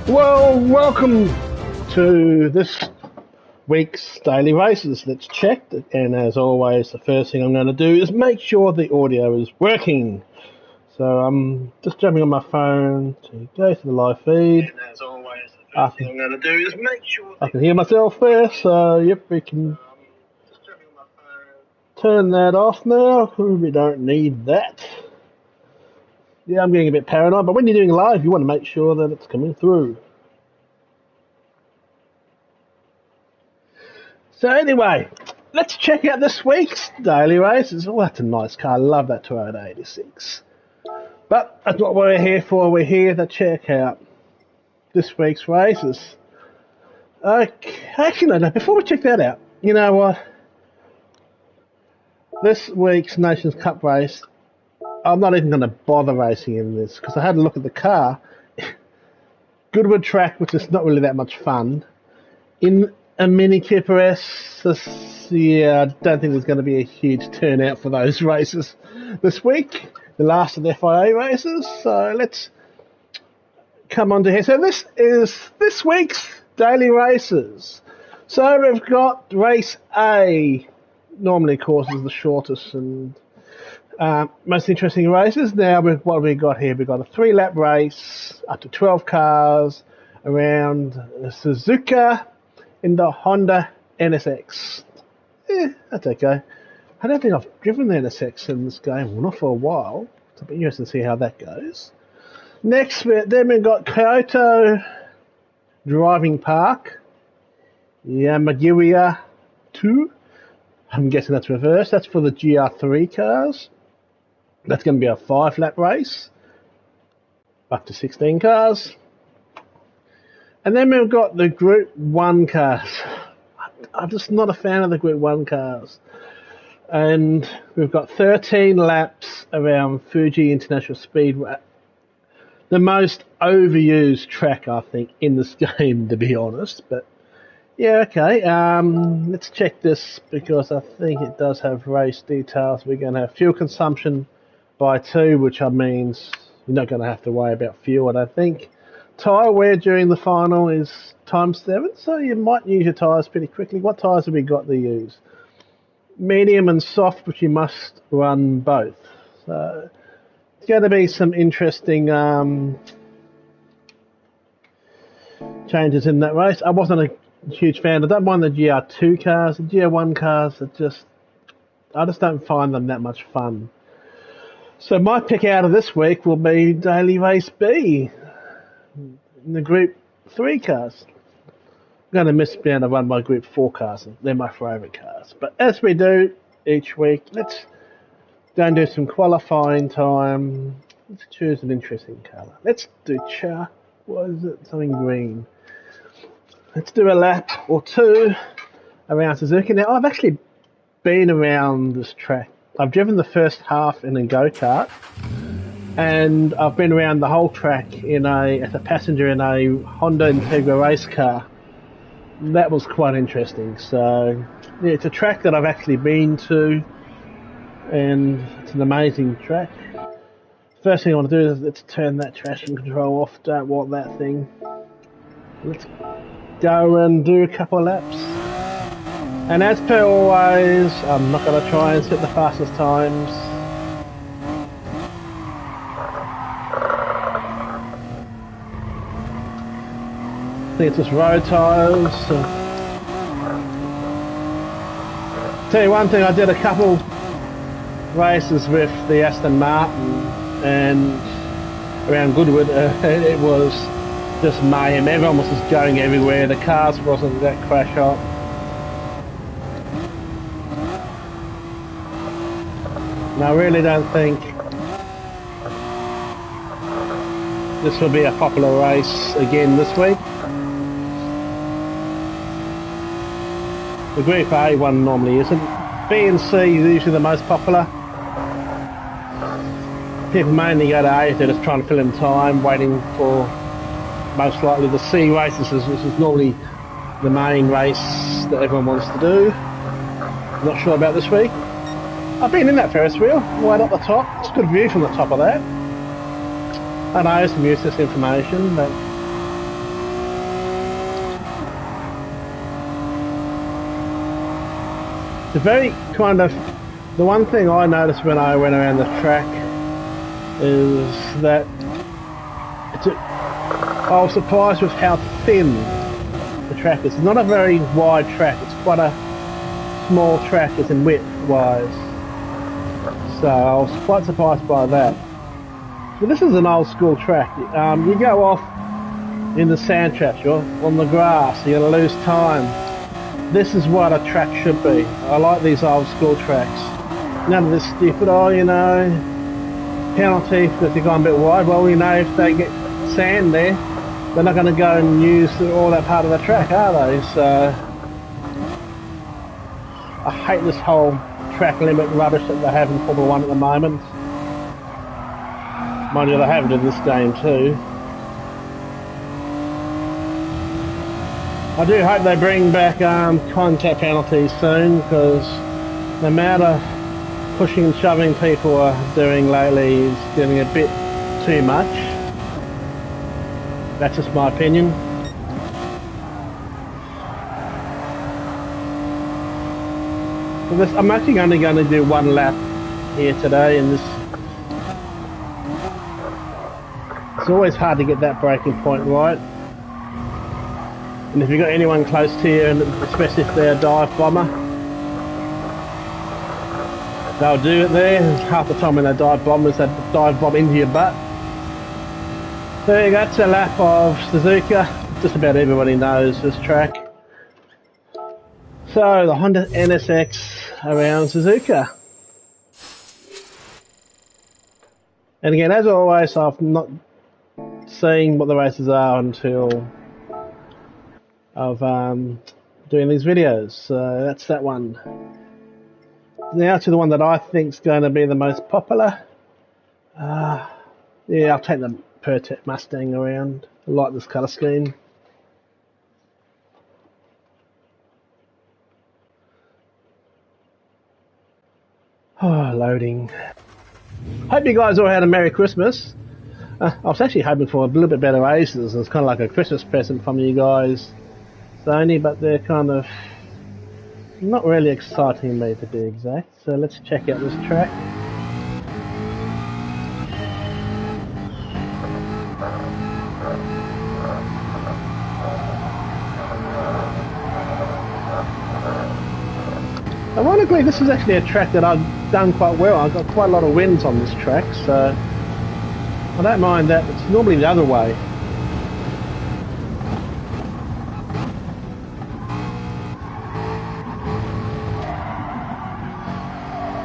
Well, welcome to this week's daily races. Let's check, and as always, the first thing I'm going to do is make sure the audio is working. So I'm just jumping on my phone to go to the live feed. And as always, the first thing I'm going to do is make sure I can hear myself first. So yep, we can just jumping on my phone. Turn that off now. We don't need that. Yeah, I'm getting a bit paranoid, but when you're doing live, you want to make sure that it's coming through. So anyway, let's check out this week's daily races. Oh, that's a nice car. I love that Toyota 86. But that's what we're here for. We're here to check out this week's races. Okay, actually, no, before we check that out, you know what? This week's Nations Cup race, I'm not even going to bother racing in this because I had a look at the car. Goodwood track, which is not really that much fun. In a Mini Cooper S, yeah, I don't think there's going to be a huge turnout for those races this week, the last of the FIA races. So let's come on to here. So this is this week's daily races. So we've got race A, normally of course is the shortest and most interesting races. Now, what have we got here? We've got a 3-lap race, up to 12 cars, around Suzuka in the Honda NSX. That's okay. I don't think I've driven the NSX in this game, well, not for a while. It'll be interesting to see how that goes. Next, then we've got Kyoto Driving Park, Yamagiwa 2. I'm guessing that's reversed. That's for the GR3 cars. That's going to be a 5-lap race, up to 16 cars. And then we've got the Group 1 cars. I'm just not a fan of the Group 1 cars. And we've got 13 laps around Fuji International Speedway. The most overused track, I think, in this game, to be honest. But, yeah, okay. Let's check this because I think it does have race details. We're going to have fuel consumption by 2, which means you're not going to have to worry about fuel, I don't think. Tyre wear during the final is ×7, so you might use your tyres pretty quickly. What tyres have we got to use? Medium and soft, which you must run both. So it's going to be some interesting changes in that race. I wasn't a huge fan. I don't mind the GR2 cars. The GR1 cars are I just don't find them that much fun. So my pick out of this week will be Daily Race B in the Group 3 cars. I'm going to miss being able to run my Group 4 cars. They're my favourite cars. But as we do each week, let's go and do some qualifying time. Let's choose an interesting colour. Let's do what is it? Something green. Let's do a lap or 2 around Suzuka. Now, I've actually been around this track. I've driven the first half in a go-kart, and I've been around the whole track as a passenger in a Honda Integra race car. That was quite interesting. So, yeah, it's a track that I've actually been to, and it's an amazing track. First thing I want to do is let's turn that traction control off. Don't want that thing. Let's go and do a couple of laps. And as per always, I'm not going to try and set the fastest times. I think it's just road tyres. Tell you one thing, I did a couple races with the Aston Martin and around Goodwood. It was just mayhem. Everyone was just going everywhere. The cars wasn't that crash hot. And I really don't think this will be a popular race again this week. The Group A one normally isn't. B and C are usually the most popular. People mainly go to A if they're just trying to fill in time, waiting for most likely the C races, which is normally the main race that everyone wants to do. Not sure about this week. I've been in that Ferris wheel, right up the top. It's a good view from the top of that. I know some useless information, but It's a very kind of, the one thing I noticed when I went around the track is that I was surprised with how thin the track is. It's not a very wide track, it's quite a small track as in width wise. So I was quite surprised by that. But this is an old school track. You go off in the sand traps, you're on the grass, you're going to lose time. This is what a track should be. I like these old school tracks. None of this stupid, oh, you know, penalty because you've gone a bit wide. Well, you know, if they get sand there, they're not going to go and use all that part of the track, are they? So I hate this whole track limit rubbish that they have in Formula 1 at the moment. Mind you, they have it in this game too. I do hope they bring back contact penalties soon, because the amount of pushing and shoving people are doing lately is getting a bit too much. That's just my opinion. I'm actually only going to do one lap here today, and it's always hard to get that braking point right. And if you've got anyone close to you, and especially if they're a dive bomber, they'll do it there. Half the time when they dive bombers, they dive bomb into your butt. There you go, that's a lap of Suzuka. Just about everybody knows this track. So the Honda NSX around Suzuka. And again, as always, I've not seen what the races are until of doing these videos. So that's that one. Now to the one that I think is going to be the most popular. Yeah, I'll take the Pertec Mustang around. I like this colour scheme. Oh, loading. Hope you guys all had a Merry Christmas. I was actually hoping for a little bit better races. It's kind of like a Christmas present from you guys, Sony, but they're kind of not really exciting me to be exact. So let's check out this track. Ironically, this is actually a track that I've done quite well. I've got quite a lot of wins on this track, so I don't mind that. It's normally the other way.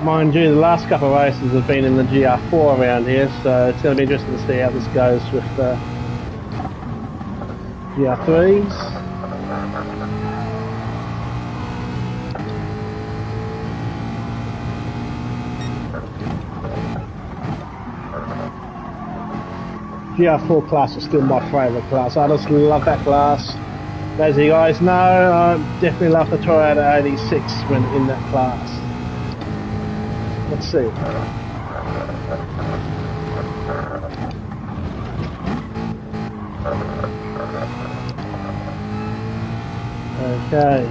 Mind you, the last couple of races have been in the GR4 around here, so it's going to be interesting to see how this goes with the GR3s. GR4 class is still my favourite class. I just love that class. As you guys know, I definitely love the Toyota 86 when in that class. Let's see. Okay.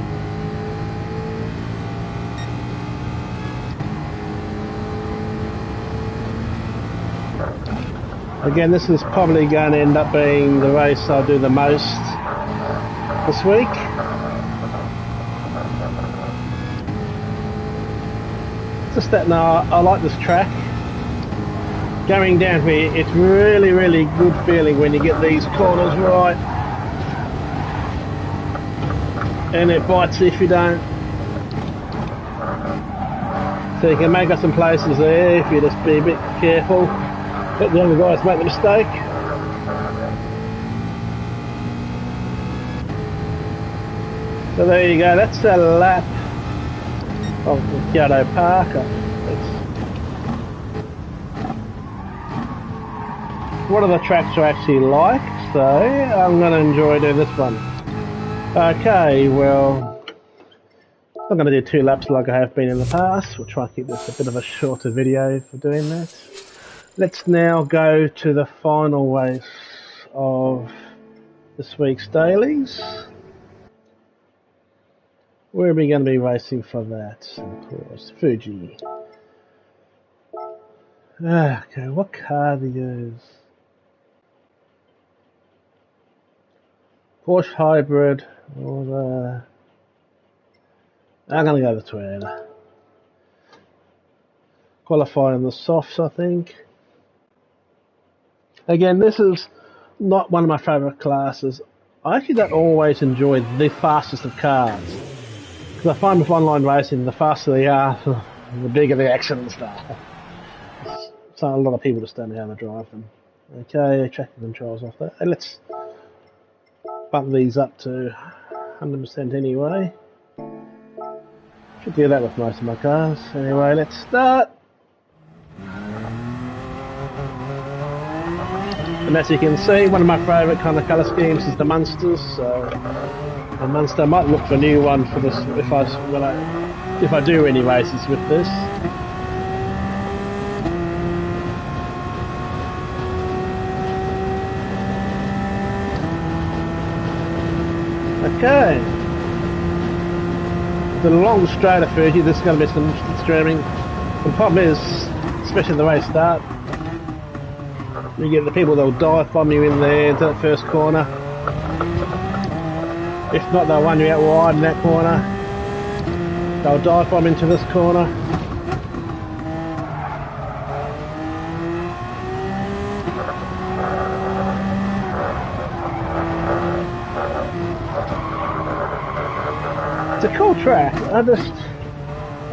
Again, this is probably going to end up being the race I'll do the most this week. Just that now, I like this track. Going down here, it's really, really good feeling when you get these corners right. And it bites if you don't. So you can make up some places there if you just be a bit careful. Let the younger guys make the mistake. So there you go, that's a lap of Kyoto Park. One of the tracks I actually like, so I'm going to enjoy doing this one. Okay, well, I'm going to do 2 laps like I have been in the past. We'll try and keep this a bit of a shorter video for doing that. Let's now go to the final race of this week's dailies. Where are we going to be racing for that? Of course, Fuji. Okay, what car do you use? Porsche Hybrid or the... I'm going to go the Toyota. Qualify in the softs, I think. Again, this is not one of my favourite classes. I actually don't always enjoy the fastest of cars. Because I find with online racing, the faster they are, the bigger the accidents are. So a lot of people just don't know how to drive them. Okay, tracking controls off there. Let's bump these up to 100% anyway. Should do that with most of my cars. Anyway, let's start. And as you can see, one of my favourite kind of colour schemes is the Munsters. So the Munster, I might look for a new one for this if I do any races with this. Okay. The long straight of Fuji, this is going to be some streaming. The problem is, especially the race start, you get the people that'll dive bomb you in there into that first corner. If not, they'll run you out wide in that corner. They'll dive bomb into this corner. It's a cool track. I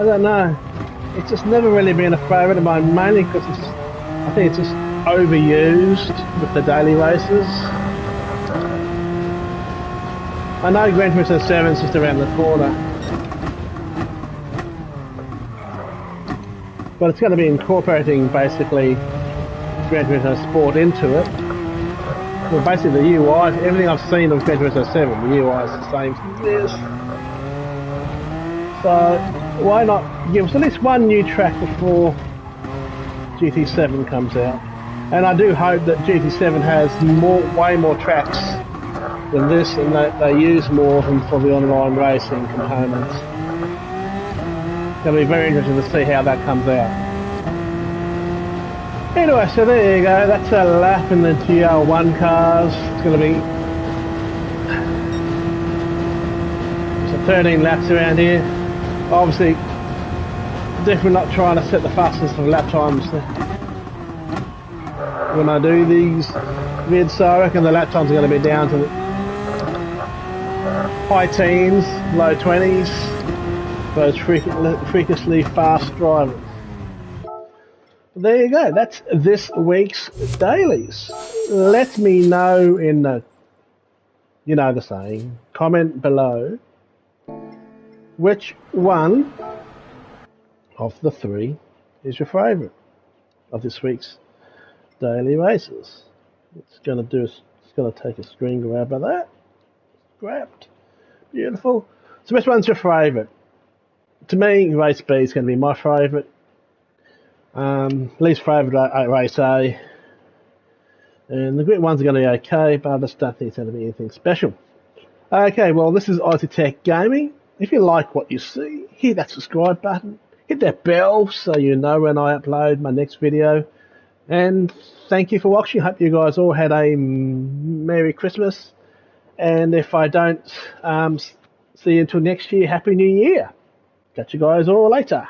don't know. It's just never really been a favourite of mine, mainly because I think it's just overused with the daily races. I know Gran Turismo 7 is just around the corner, but it's going to be incorporating basically Gran Turismo Sport into it. Well, basically the UI, everything I've seen of Gran Turismo 7, the UI is the same as this. So why not give us at least one new track before GT7 comes out? And I do hope that GT7 has way more tracks than this, and that they use more of them for the online racing components. It's going to be very interesting to see how that comes out. Anyway, so there you go. That's a lap in the GR1 cars. It's going to be 13 laps around here. Obviously, definitely not trying to set the fastest of lap times when I do these vids, so I reckon the lap times are going to be down to the high teens, low 20s, those freakishly fast drivers. But there you go, that's this week's dailies. Let me know in the, you know the saying, comment below which one of the three is your favourite of this week's daily races. It's going to take a screen grab of that. Grabbed. Beautiful. So which one's your favourite? To me, race B is going to be my favourite. Least favourite, race A. And the grit ones are going to be okay, but I just don't think it's going to be anything special. Okay, well, this is Aussie Tech Gaming. If you like what you see, hit that subscribe button. Hit that bell so you know when I upload my next video. And thank you for watching. Hope you guys all had a Merry Christmas. And if I don't see you until next year, Happy New Year. Catch you guys all later.